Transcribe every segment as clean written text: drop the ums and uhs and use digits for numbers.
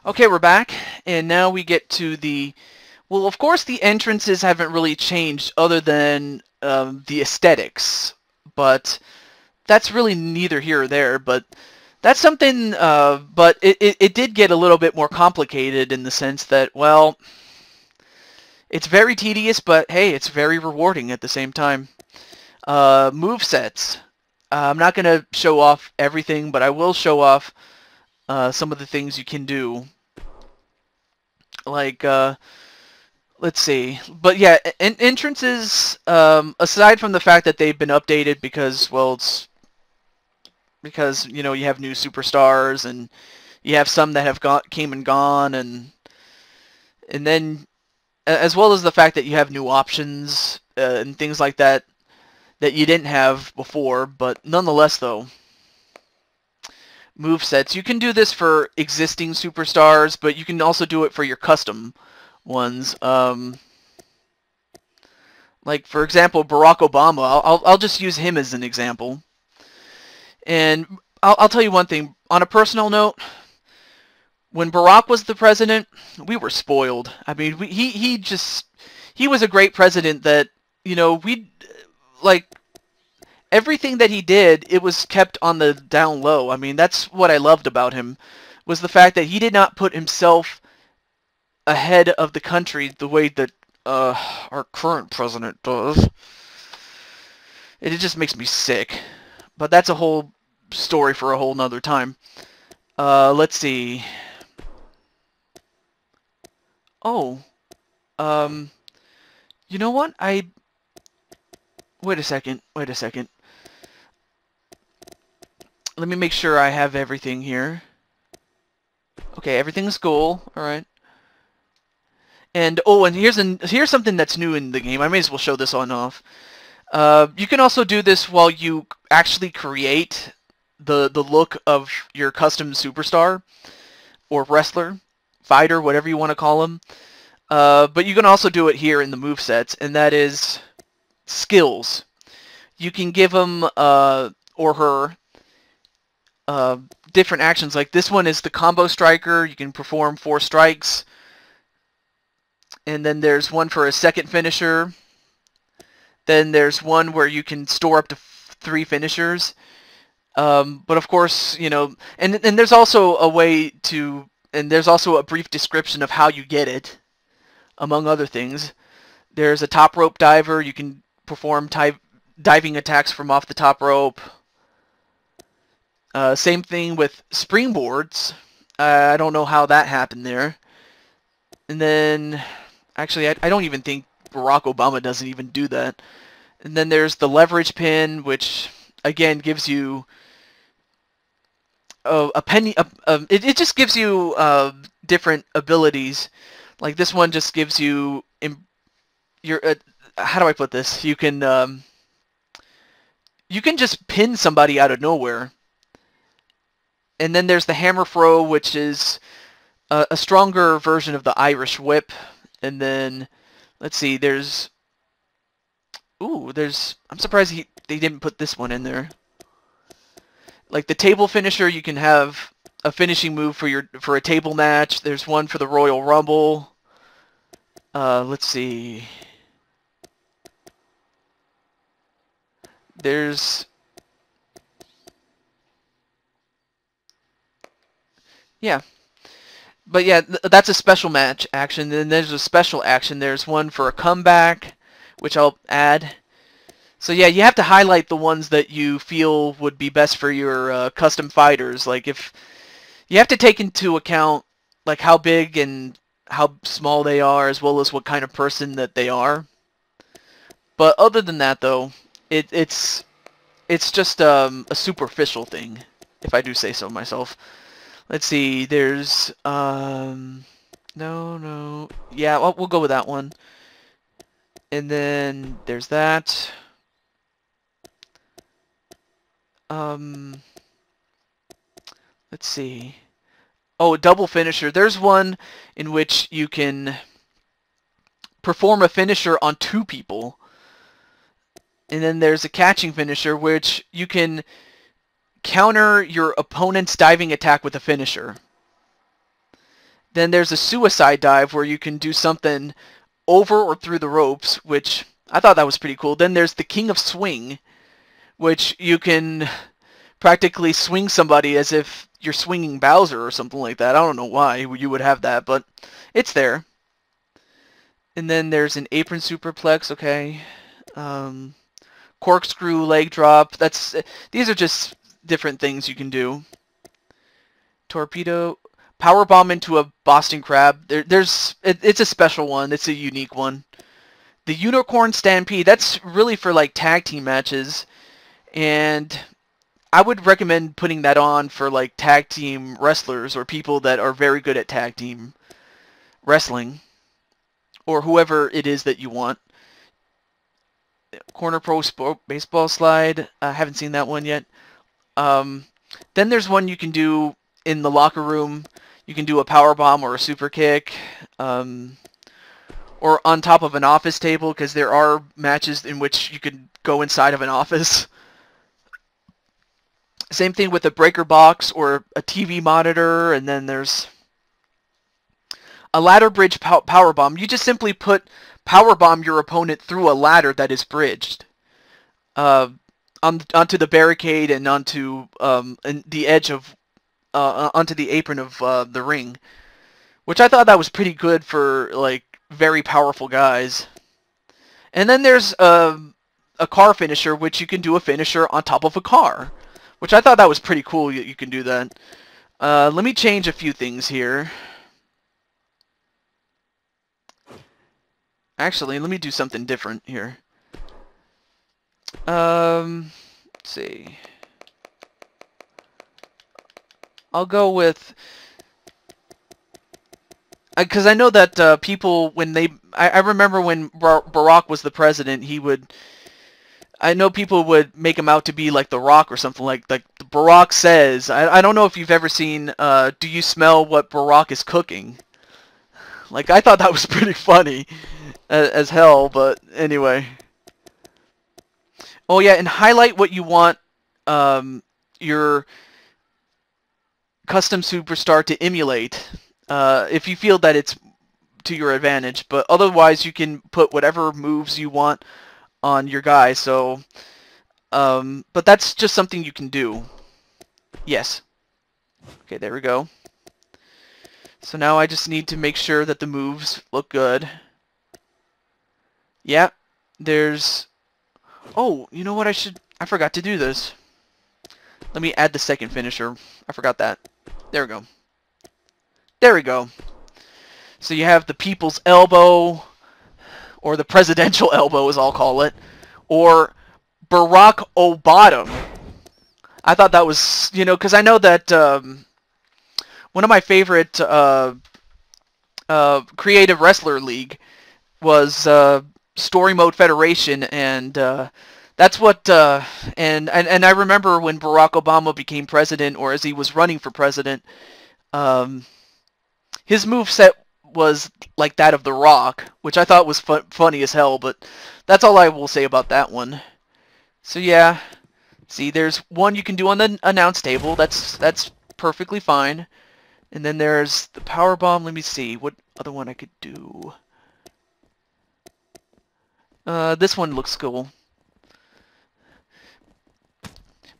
Okay, we're back, and now we get to the... Well, of course, the entrances haven't really changed other than the aesthetics, but that's really neither here or there, but that's something, but it did get a little bit more complicated in the sense that, well, it's very tedious, but hey, it's very rewarding at the same time. Move sets. I'm not going to show off everything, but I will show off some of the things you can do. Like, let's see. But yeah, entrances, aside from the fact that they've been updated because, well, it's because, you know, you have new superstars and you have some that have came and gone, and then as well as the fact that you have new options and things like that that you didn't have before, but nonetheless though, move sets. You can do this for existing superstars, but you can also do it for your custom ones. Like for example, Barack Obama. I'll just use him as an example. And I'll tell you one thing. On a personal note, when Barack was the president, we were spoiled. I mean, he was a great president that, you know, like everything that he did, it was kept on the down low. I mean, that's what I loved about him, was the fact that he did not put himself ahead of the country the way that our current president does. It just makes me sick. But that's a whole story for a whole nother time. Let's see. Oh. You know what? Wait a second. Wait a second. Let me make sure I have everything here. Okay, everything's cool. Alright. And, oh, and here's something that's new in the game. I may as well show this on off. You can also do this while you actually create the look of your custom superstar or wrestler, fighter, whatever you want to call them. But you can also do it here in the movesets, and that is skills. You can give them or her different actions. Like this one is the combo striker. You can perform 4 strikes. And then there's one for a second finisher. Then there's one where you can store up to 3 finishers. But of course, you know, and there's also a way to, and there's also a brief description of how you get it, among other things. There's a top rope diver. You can perform diving attacks from off the top rope. Same thing with springboards. I don't know how that happened there. And then, actually, I don't even think Barack Obama doesn't even do that. And then there's the leverage pin, which again gives you a penny. It just gives you different abilities. Like this one just gives you your. How do I put this? You can just pin somebody out of nowhere. And then there's the hammer throw, which is a stronger version of the Irish whip. And then, let's see, there's... Ooh, there's... I'm surprised they didn't put this one in there. Like the table finisher, you can have a finishing move for a table match. There's one for the Royal Rumble. Let's see. There's... Yeah. But yeah, that's a special match action. Then there's a special action. There's one for a comeback, which I'll add. So yeah, you have to highlight the ones that you feel would be best for your custom fighters. Like if you have to take into account like how big and how small they are, as well as what kind of person that they are. But other than that, though, it's just a superficial thing, if I do say so myself. Let's see, there's, no, yeah, we'll go with that one. And then there's that. Let's see. Oh, double finisher. There's one in which you can perform a finisher on 2 people. And then there's a catching finisher, which you can counter your opponent's diving attack with a finisher. Then there's a suicide dive where you can do something over or through the ropes, which I thought that was pretty cool. Then there's the King of Swing, which you can practically swing somebody as if you're swinging Bowser or something like that. I don't know why you would have that, but it's there. And then there's an apron superplex, okay. Corkscrew leg drop. These are just different things you can do. Torpedo, power bomb into a Boston Crab. It's a special one. It's a unique one. The Unicorn Stampede. That's really for like tag team matches, and I would recommend putting that on for like tag team wrestlers or people that are very good at tag team wrestling, or whoever it is that you want. Corner Pro baseball slide. I haven't seen that one yet. Then there's one you can do in the locker room. You can do a power bomb or a super kick, or on top of an office table, because there are matches in which you could go inside of an office. Same thing with a breaker box or a TV monitor, and then there's a ladder bridge power bomb. You just simply power bomb your opponent through a ladder that is bridged onto the barricade and onto the edge of onto the apron of the ring, which I thought that was pretty good for like very powerful guys. And then there's a car finisher, which you can do a finisher on top of a car, which I thought that was pretty cool. You can do that. Let me change a few things here. Actually, let me do something different here. Let's see. I'll go with, because I know that people, when I remember when Barack was the president, I know people would make him out to be like The Rock or something like Barack says. I don't know if you've ever seen, do you smell what Barack is cooking? Like, I thought that was pretty funny as hell, but anyway. Oh yeah, and highlight what you want your custom superstar to emulate, if you feel that it's to your advantage, but otherwise you can put whatever moves you want on your guy. So but that's just something you can do. Yes. Okay, there we go. So now I just need to make sure that the moves look good. Yeah, there's, oh, you know what, I forgot to do this. Let me add the second finisher. I forgot that. There we go. There we go. So you have the People's Elbow, or the Presidential Elbow as I'll call it, or Barack O'Bottom. I thought that was, because I know that one of my favorite creative wrestler league was Story Mode Federation, and that's what, and I remember when Barack Obama became president, or as he was running for president, his moveset was like that of The Rock, which I thought was funny as hell, but that's all I will say about that one. So yeah, see, there's one you can do on the announce table, that's perfectly fine. And then there's the power bomb. Let me see, what other one I could do. This one looks cool.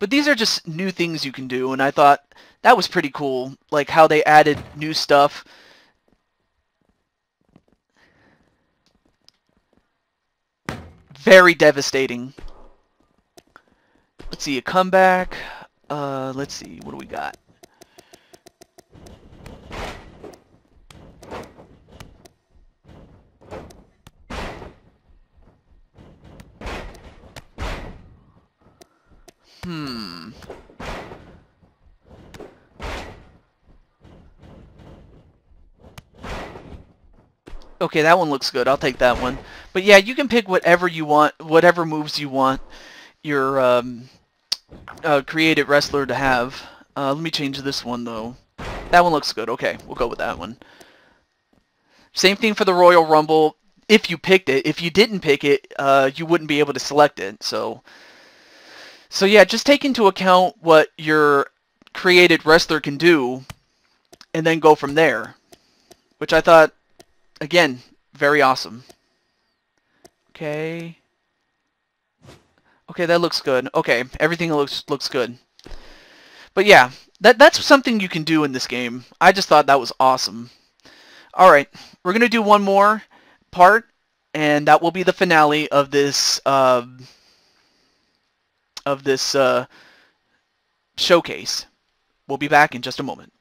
But these are just new things you can do, and I thought that was pretty cool, like how they added new stuff. Very devastating. Let's see, a comeback. Let's see, what do we got? Okay, that one looks good. I'll take that one. But yeah, you can pick whatever you want, whatever moves you want your created wrestler to have. Let me change this one, though. That one looks good. Okay, we'll go with that one. Same thing for the Royal Rumble. If you picked it. If you didn't pick it, you wouldn't be able to select it. So yeah, just take into account what your created wrestler can do, and then go from there. which I thought, again, very awesome. Okay. Okay, that looks good. Okay, everything looks good. But yeah, that's something you can do in this game. I just thought that was awesome. All right, we're gonna do one more part, and that will be the finale of this showcase. We'll be back in just a moment.